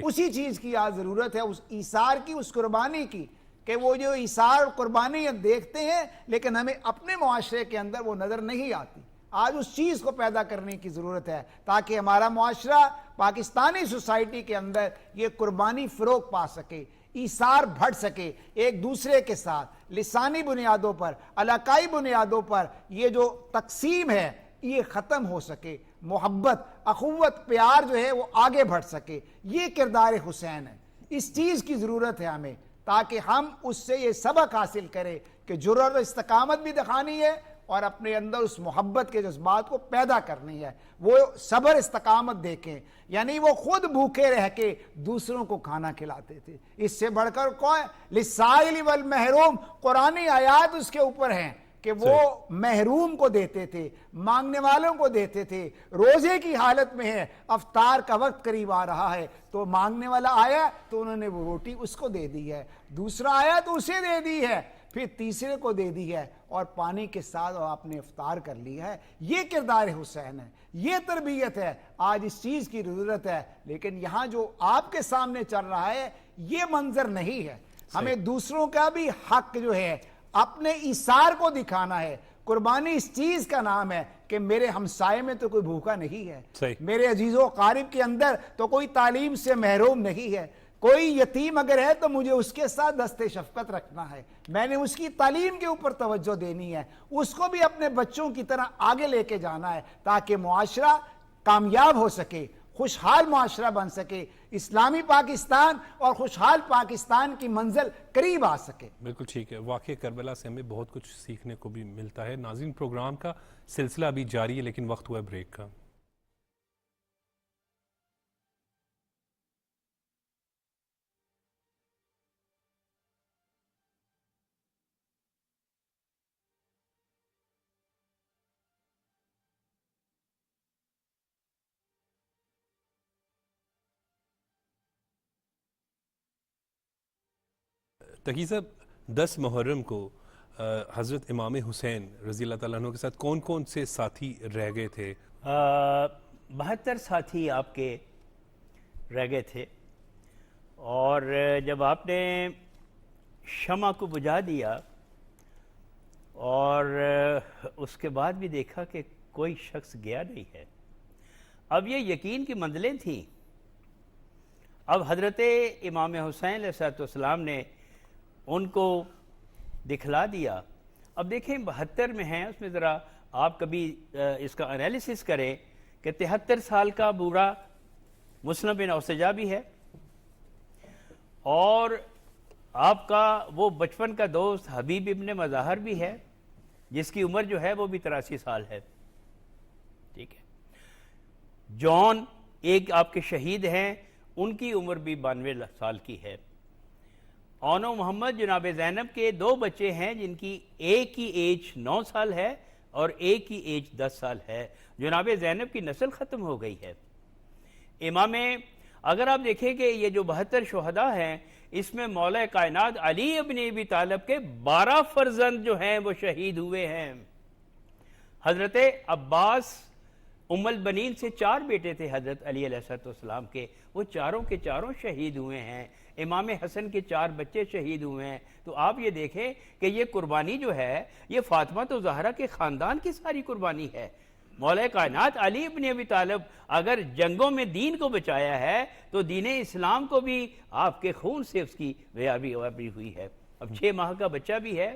اسی چیز کی آج ضرورت ہے، اس ایثار کی، اس قربانی کی، کہ وہ جو ایثار قربانی دیکھتے ہیں لیکن ہمیں اپنے معاشرے کے اندر وہ نظر نہیں آتی۔ آج اس چیز کو پیدا کرنے کی ضرورت ہے تاکہ ہمارا معاشرہ، پاکستانی سوسائٹی کے اندر یہ قربانی فروغ پا سکے، ایثار بڑھ سکے، ایک دوسرے کے ساتھ لسانی بنیادوں پر، علاقائی بنیادوں پر یہ جو تقسیم ہے یہ ختم ہو سکے، محبت، اخوت، پیار جو ہے وہ آگے بڑھ سکے۔ یہ کردار حسین ہے، اس چیز کی ضرورت ہے ہمیں، تاکہ ہم اس سے یہ سبق حاصل کریں کہ جرأت و استقامت بھی دکھانی ہے، اور اپنے اندر اس محبت کے جذبات کو پیدا کرنی ہے۔ وہ صبر استقامت دیکھیں، یعنی وہ خود بھوکے رہ کے دوسروں کو کھانا کھلاتے تھے۔ اس سے بڑھ کر کوئی للسائل والمحروم، قرآنی آیات اس کے اوپر ہیں کہ وہ محروم کو دیتے تھے، مانگنے والوں کو دیتے تھے۔ روزے کی حالت میں ہے، افطار کا وقت قریب آ رہا ہے تو مانگنے والا آیا تو انہوں نے وہ روٹی اس کو دے دی ہے، دوسرا آیا تو اسے دے دی ہے، پھر تیسرے کو دے دی ہے، اور پانی کے ساتھ آپ نے افطار کر لیا ہے۔ یہ کردار حسین ہے، یہ تربیت ہے۔ آج اس چیز کی ضرورت ہے، لیکن یہاں جو آپ کے سامنے چل رہا ہے یہ منظر نہیں ہے۔ ہمیں دوسروں کا بھی حق جو ہے اپنے ایثار کو دکھانا ہے۔ قربانی اس چیز کا نام ہے کہ میرے ہمسائے میں تو کوئی بھوکا نہیں ہے، میرے عزیز و اقارب کے اندر تو کوئی تعلیم سے محروم نہیں ہے، کوئی یتیم اگر ہے تو مجھے اس کے ساتھ دست شفقت رکھنا ہے، میں نے اس کی تعلیم کے اوپر توجہ دینی ہے، اس کو بھی اپنے بچوں کی طرح آگے لے کے جانا ہے تاکہ معاشرہ کامیاب ہو سکے، خوشحال معاشرہ بن سکے، اسلامی پاکستان اور خوشحال پاکستان کی منزل قریب آ سکے۔ بالکل ٹھیک ہے، واقعہ کربلا سے ہمیں بہت کچھ سیکھنے کو بھی ملتا ہے۔ ناظرین، پروگرام کا سلسلہ ابھی جاری ہے لیکن وقت ہوا ہے بریک کا۔ تقی صاحب 10 محرم کو حضرت امام حسین رضی اللہ تعالیٰ عنہ کے ساتھ کون کون سے ساتھی رہ گئے تھے؟ 72 ساتھی آپ کے رہ گئے تھے، اور جب آپ نے شمع کو بجھا دیا اور اس کے بعد بھی دیکھا کہ کوئی شخص گیا نہیں ہے، اب یہ یقین کی منزلیں تھیں۔ اب حضرت امام حسین علیہ السلام نے ان کو دکھلا دیا۔ اب دیکھیں 72 میں ہیں، اس میں ذرا آپ کبھی اس کا انالیسس کریں کہ 73 سال کا بوڑھا مسلم بن اوسجہ بھی ہے، اور آپ کا وہ بچپن کا دوست حبیب ابن مظاہر بھی ہے، جس کی عمر جو ہے وہ بھی 83 سال ہے، ٹھیک ہے۔ جون ایک آپ کے شہید ہیں، ان کی عمر بھی 92 سال کی ہے۔ اون و محمد جناب زینب کے 2 بچے ہیں، جن کی ایک کی ایج 9 سال ہے اور ایک کی ایج 10 سال ہے۔ جناب زینب کی نسل ختم ہو گئی ہے۔ امام، اگر آپ دیکھیں کہ یہ جو 72 شہداء ہیں، اس میں مولا کائنات علی ابن ابی طالب کے 12 فرزند جو ہیں وہ شہید ہوئے ہیں۔ حضرت عباس ام البنین سے 4 بیٹے تھے حضرت علی علیہ السلام کے، وہ چاروں کے چاروں شہید ہوئے ہیں۔ امام حسن کے 4 بچے شہید ہوئے ہیں۔ تو آپ یہ دیکھیں کہ یہ قربانی جو ہے یہ فاطمہ و زہرا کے خاندان کی ساری قربانی ہے۔ مولا کائنات علی ابن ابی طالب اگر جنگوں میں دین کو بچایا ہے تو دین اسلام کو بھی آپ کے خون سے اس کی ویابی ہوئی ہے۔ اب 6 ماہ کا بچہ بھی ہے،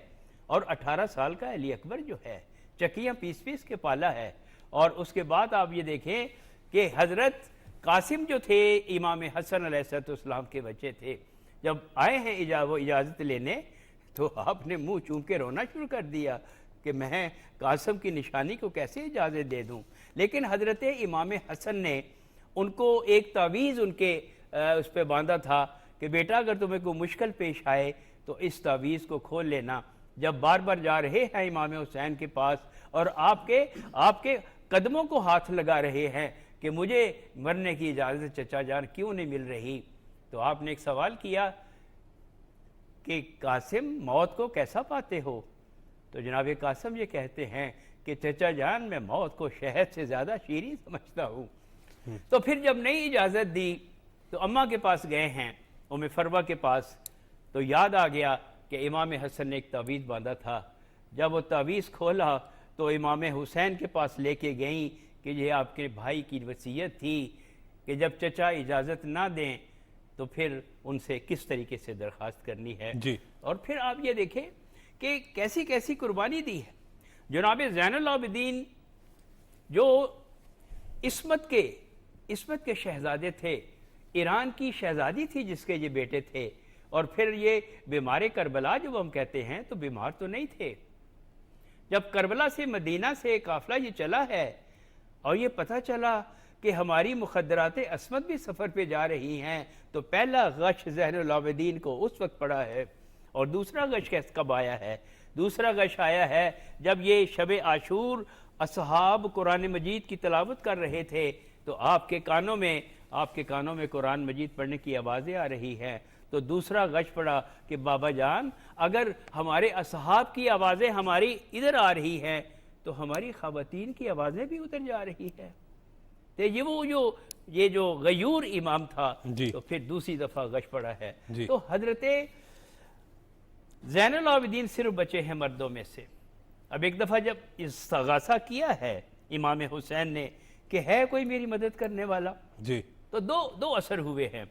اور 18 سال کا علی اکبر جو ہے چکیاں پیس پیس کے پالا ہے۔ اور اس کے بعد آپ یہ دیکھیں کہ حضرت قاسم جو تھے امام حسن علیہ السلام کے بچے تھے، جب آئے ہیں وہ اجازت لینے تو آپ نے منہ چوم کے رونا شروع کر دیا کہ میں قاسم کی نشانی کو کیسے اجازت دے دوں۔ لیکن حضرت امام حسن نے ان کو ایک تعویذ ان کے اس پہ باندھا تھا کہ بیٹا اگر تمہیں کوئی مشکل پیش آئے تو اس تعویذ کو کھول لینا۔ جب بار بار جا رہے ہیں امام حسین کے پاس اور آپ کے قدموں کو ہاتھ لگا رہے ہیں کہ مجھے مرنے کی اجازت چچا جان کیوں نہیں مل رہی، تو آپ نے ایک سوال کیا کہ قاسم موت کو کیسا پاتے ہو؟ تو جناب قاسم یہ کہتے ہیں کہ چچا جان میں موت کو شہد سے زیادہ شیریں سمجھتا ہوں۔ تو پھر جب نئی اجازت دی تو اماں کے پاس گئے ہیں، ام فروہ کے پاس، تو یاد آ گیا کہ امام حسن نے ایک تعویذ باندھا تھا۔ جب وہ تعویذ کھولا تو امام حسین کے پاس لے کے گئیں کہ یہ آپ کے بھائی کی وصیت تھی کہ جب چچا اجازت نہ دیں تو پھر ان سے کس طریقے سے درخواست کرنی ہے۔ جی۔ اور پھر آپ یہ دیکھیں کہ کیسی کیسی قربانی دی ہے۔ جناب زین العابدین جو عصمت کے شہزادے تھے، ایران کی شہزادی تھی جس کے یہ بیٹے تھے، اور پھر یہ بیمار کربلا جو ہم کہتے ہیں تو بیمار تو نہیں تھے۔ جب کربلا سے مدینہ سے قافلہ یہ چلا ہے اور یہ پتہ چلا کہ ہماری مخدرات عصمت بھی سفر پہ جا رہی ہیں، تو پہلا غش زین العابدین کو اس وقت پڑا ہے۔ اور دوسرا غش کب آیا ہے؟ دوسرا غش آیا ہے جب یہ شب عاشور اصحاب قرآن مجید کی تلاوت کر رہے تھے تو آپ کے کانوں میں قرآن مجید پڑھنے کی آوازیں آ رہی ہیں، تو دوسرا غش پڑا کہ بابا جان اگر ہمارے اصحاب کی آوازیں ہماری ادھر آ رہی ہیں تو ہماری خواتین کی آوازیں بھی ادھر جا رہی ہیں۔ تو یہ جو غیور امام تھا، تو پھر دوسری دفعہ غش پڑا ہے۔ تو حضرت زین العابدین صرف بچے ہیں مردوں میں سے۔ اب ایک دفعہ جب استغاثہ کیا ہے امام حسین نے کہ ہے کوئی میری مدد کرنے والا، تو دو اثر ہوئے ہیں۔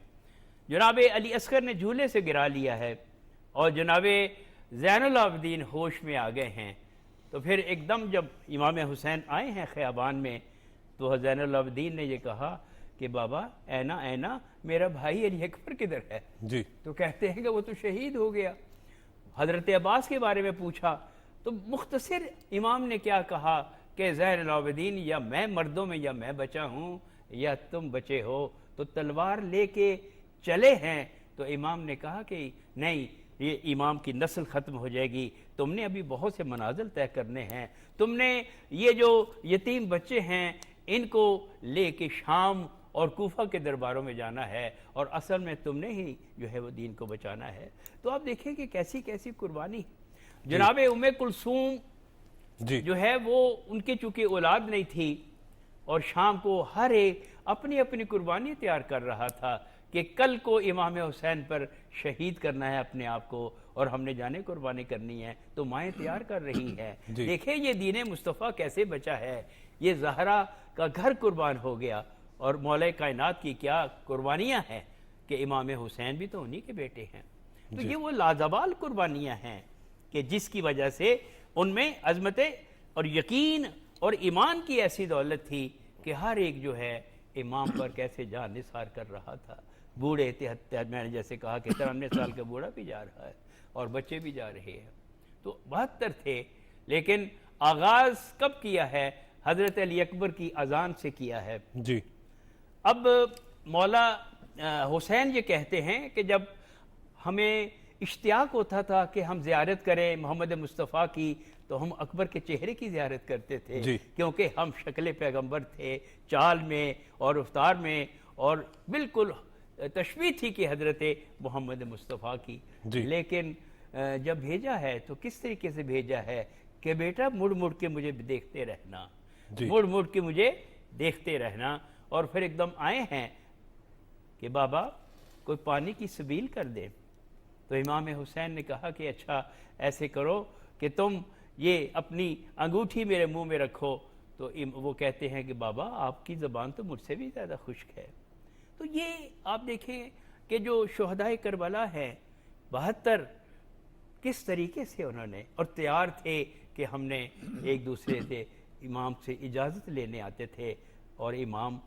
جناب علی اصغر نے جھولے سے گرا لیا ہے اور جناب زین العابدین ہوش میں آ گئے ہیں۔ تو پھر ایک دم جب امام حسین آئے ہیں خیابان میں تو زین العابدین نے یہ کہا کہ بابا اینا میرا بھائی علی اکبر کدھر ہے؟ تو کہتے ہیں کہ وہ تو شہید ہو گیا۔ حضرت عباس کے بارے میں پوچھا تو مختصر امام نے کیا کہا کہ زین العابدین یا میں مردوں میں یا میں بچا ہوں یا تم بچے ہو، تو تلوار لے کے چلے ہیں۔ تو امام نے کہا کہ نہیں، یہ امام کی نسل ختم ہو جائے گی، تم نے ابھی بہت سے منازل طے کرنے ہیں، تم نے یہ جو یتیم بچے ہیں ان کو لے کے شام اور کوفہ کے درباروں میں جانا ہے اور اصل میں تم نے ہی جو ہے وہ دین کو بچانا ہے۔ تو آپ دیکھیں کہ کیسی کیسی قربانی۔ جناب ام کلثوم جی جو ہے وہ ان کے چونکہ اولاد نہیں تھی اور شام کو ہر ایک اپنی اپنی قربانی تیار کر رہا تھا کہ کل کو امام حسین پر شہید کرنا ہے اپنے آپ کو اور ہم نے جانے قربانی کرنی ہے، تو مائیں تیار کر رہی ہیں۔ جی۔ دیکھیں یہ دین مصطفیٰ کیسے بچا ہے، یہ زہرا کا گھر قربان ہو گیا اور مولا کائنات کی کیا قربانیاں ہیں کہ امام حسین بھی تو انہی کے بیٹے ہیں۔ تو یہ وہ لازوال قربانیاں ہیں کہ جس کی وجہ سے ان میں عظمت اور یقین اور ایمان کی ایسی دولت تھی کہ ہر ایک جو ہے امام پر کیسے جان نثار کر رہا تھا۔ بوڑھے میں نے جیسے کہا کہ 93 سال کا بوڑھا بھی جا رہا ہے اور بچے بھی جا رہے ہیں، تو 72 تھے، لیکن آغاز کب کیا ہے؟ حضرت علی اکبر کی اذان سے کیا ہے۔ جی اب مولا حسین یہ کہتے ہیں کہ جب ہمیں اشتیاق ہوتا تھا کہ ہم زیارت کریں محمد مصطفیٰ کی تو ہم اکبر کے چہرے کی زیارت کرتے تھے، جی۔ کیونکہ ہم شکل پیغمبر تھے، چال میں اور رفتار میں، اور بالکل تشبیہ تھی کہ حضرت محمد مصطفیٰ کی۔ جی۔ لیکن جب بھیجا ہے تو کس طریقے سے بھیجا ہے کہ بیٹا مڑ مڑ کے مجھے دیکھتے رہنا، جی۔ مڑ مڑ کے مجھے دیکھتے رہنا، اور پھر ایک دم آئے ہیں کہ بابا کوئی پانی کی سبیل کر دے۔ تو امام حسین نے کہا کہ اچھا ایسے کرو کہ تم یہ اپنی انگوٹھی میرے منہ میں رکھو۔ تو وہ کہتے ہیں کہ بابا آپ کی زبان تو مجھ سے بھی زیادہ خشک ہے۔ تو یہ آپ دیکھیں کہ جو شہدائے کربلا ہیں 72 کس طریقے سے انہوں نے، اور تیار تھے کہ ہم نے ایک دوسرے سے امام سے اجازت لینے آتے تھے، اور امام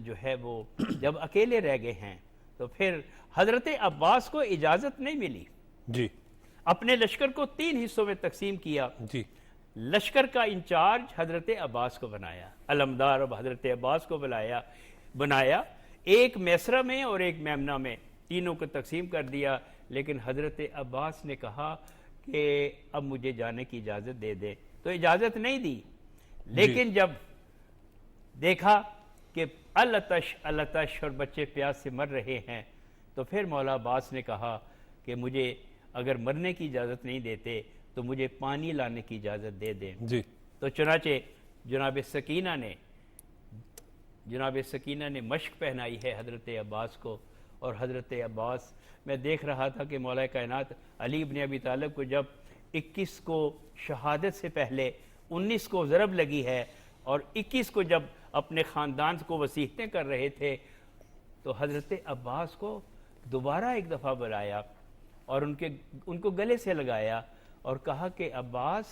جو ہے وہ جب اکیلے رہ گئے ہیں تو پھر حضرت عباس کو اجازت نہیں ملی، جی اپنے لشکر کو 3 حصوں میں تقسیم کیا۔ جی لشکر کا انچارج حضرت عباس کو بنایا، علمدار اب حضرت عباس کو بنایا، ایک میسرہ میں اور ایک میمنہ میں، تینوں کو تقسیم کر دیا۔ لیکن حضرت عباس نے کہا کہ اب مجھے جانے کی اجازت دے دے، تو اجازت نہیں دی۔ لیکن جب دیکھا کہ العطش العطش اور بچے پیاس سے مر رہے ہیں، تو پھر مولا عباس نے کہا کہ مجھے اگر مرنے کی اجازت نہیں دیتے تو مجھے پانی لانے کی اجازت دے دیں۔ جی تو چنانچہ جناب سکینہ نے مشق پہنائی ہے حضرت عباس کو، اور حضرت عباس، میں دیکھ رہا تھا کہ مولا کائنات علی ابن ابی طالب کو جب 21 کو شہادت سے پہلے 19 کو ضرب لگی ہے اور 21 کو جب اپنے خاندان کو وصیتیں کر رہے تھے، تو حضرت عباس کو دوبارہ ایک دفعہ بلایا اور ان کو گلے سے لگایا اور کہا کہ عباس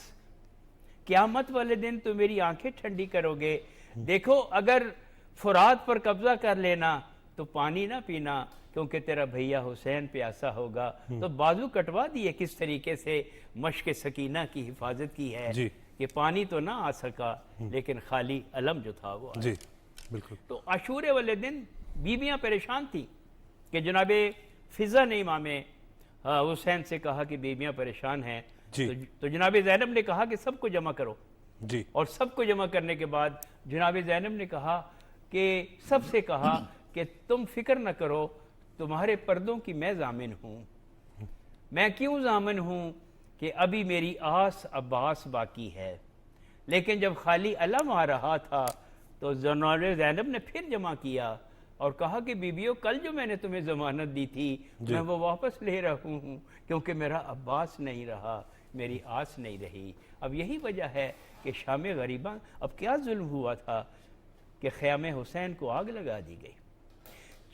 قیامت والے دن تو میری آنکھیں ٹھنڈی کرو گے، دیکھو اگر فرات پر قبضہ کر لینا تو پانی نہ پینا کیونکہ تیرا بھیا حسین پیاسا ہوگا۔ تو بازو کٹوا دیے کس طریقے سے مشق سکینہ کی حفاظت کی ہے جی کہ پانی تو نہ آ سکا لیکن خالی علم جو تھا وہ آیا۔ جی بالکل تو عاشورے والے دن بیویاں پریشان تھیں کہ جناب فضہ نے امام حسین سے کہا کہ بیویاں پریشان ہیں، جی تو جناب زینب نے کہا کہ سب کو جمع کرو، جی اور سب کو جمع کرنے کے بعد جناب زینب نے کہا کہ سب سے کہا کہ تم فکر نہ کرو، تمہارے پردوں کی میں ضامن ہوں۔ میں کیوں ضامن ہوں کہ ابھی میری آس عباس باقی ہے، لیکن جب خالی علم آ رہا تھا تو جناب زینب نے پھر جمع کیا اور کہا کہ بیبیوں کل جو میں نے تمہیں ضمانت دی تھی میں وہ واپس لے رہا ہوں کیونکہ میرا عباس نہیں رہا، میری آس نہیں رہی۔ اب یہی وجہ ہے کہ شام غریباں اب کیا ظلم ہوا تھا کہ خیام حسین کو آگ لگا دی گئی۔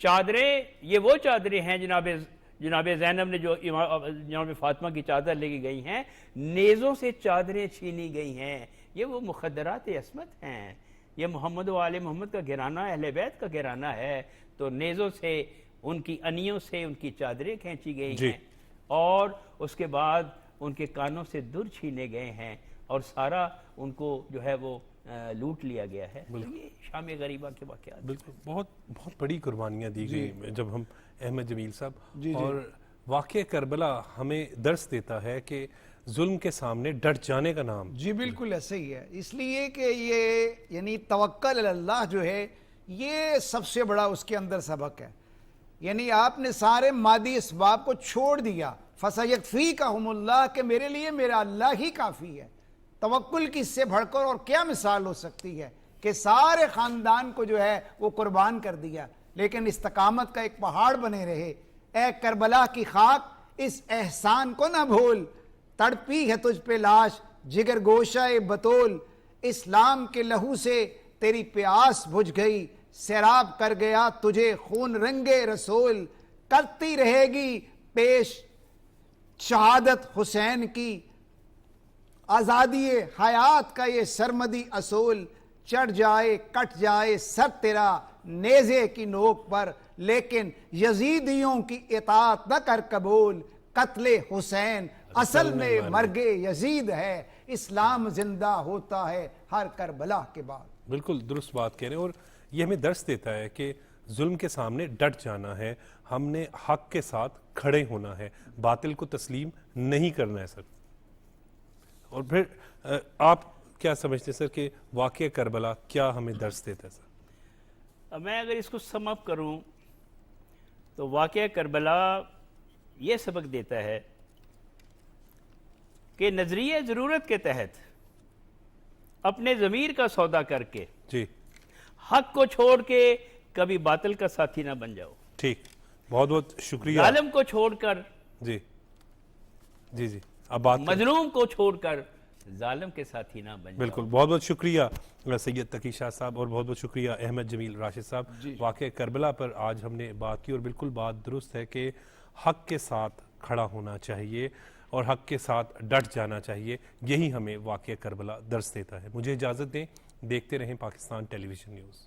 چادریں، یہ وہ چادریں ہیں جناب زینب نے جو جناب فاطمہ کی چادر لے کے گئی ہیں، نیزوں سے چادریں چھینی گئی ہیں، یہ وہ مخدرات عصمت ہیں، یہ محمد و آل محمد کا گھرانہ، اہل بیت کا گھرانہ ہے، تو نیزوں سے، ان کی انیوں سے ان کی چادریں کھینچی گئی ہیں، اور اس کے بعد ان کے کانوں سے در چھینے گئے ہیں اور سارا ان کو جو ہے وہ لوٹ لیا گیا ہے۔ یہ شام غریبہ کے واقعات۔ بالکل، بہت بڑی قربانیاں دی گئی۔ جب ہم احمد جمیل صاحب، جی اور واقعہ کربلا ہمیں درس دیتا ہے کہ ظلم کے سامنے ڈٹ جانے کا نام۔ جی بالکل ایسا ہی ہے، اس لیے کہ یہ یعنی توکل علی اللہ جو ہے یہ سب سے بڑا اس کے اندر سبق ہے. یعنی آپ نے سارے مادی اسباب کو چھوڑ دیا. فَسَيَكْفِيكَهُمُ اللَّهُ کہ میرے لیے میرا اللہ ہی کافی ہے. توکل کی اس سے بڑھ کر اور کیا مثال ہو سکتی ہے کہ سارے خاندان کو جو ہے وہ قربان کر دیا، لیکن استقامت کا ایک پہاڑ بنے رہے. اے کربلا کی خاک اس احسان کو نہ بھول، تڑپی ہے تجھ پہ لاش جگر گوشہ بطول. اسلام کے لہو سے تیری پیاس بجھ گئی، سیراب کر گیا تجھے خون رنگے رسول. کرتی رہے گی پیش شہادت حسین کی، آزادی حیات کا یہ سرمدی اصول. چڑھ جائے کٹ جائے سر تیرا نیزے کی نوک پر، لیکن یزیدیوں کی اطاعت نہ کر قبول. قتل حسین اصل میں مرگ یزید ہے، اسلام زندہ ہوتا ہے ہر کربلا کے بعد. بالکل درست بات کہہ رہے ہیں، اور یہ ہمیں درس دیتا ہے کہ ظلم کے سامنے ڈٹ جانا ہے، ہم نے حق کے ساتھ کھڑے ہونا ہے، باطل کو تسلیم نہیں کرنا ہے سر. اور پھر آپ کیا سمجھتے ہیں سر کہ واقعہ کربلا کیا ہمیں درس دیتا ہے سر؟ اب میں اگر اس کو سم اپ کروں تو واقعہ کربلا یہ سبق دیتا ہے کہ نظریہ ضرورت کے تحت اپنے ضمیر کا سودا کر کے جی حق کو چھوڑ کے کبھی باطل کا ساتھی نہ بن جاؤ. ٹھیک، بہت بہت شکریہ. ظالم کو چھوڑ کر جی جی جی اب بات کریں. مظلوم کو چھوڑ کر ظالم کے ساتھی نہ بن جاؤ. بالکل، بہت بہت شکریہ سید تقی شاہ صاحب، اور بہت بہت شکریہ احمد جمیل راشد صاحب. واقعہ کربلا پر آج ہم نے بات کی، اور بالکل بات درست ہے کہ حق کے ساتھ کھڑا ہونا چاہیے اور حق کے ساتھ ڈٹ جانا چاہیے. یہی ہمیں واقعہ کربلا درس دیتا ہے. مجھے اجازت دیں، دیکھتے رہیں پاکستان ٹیلی ویژن نیوز.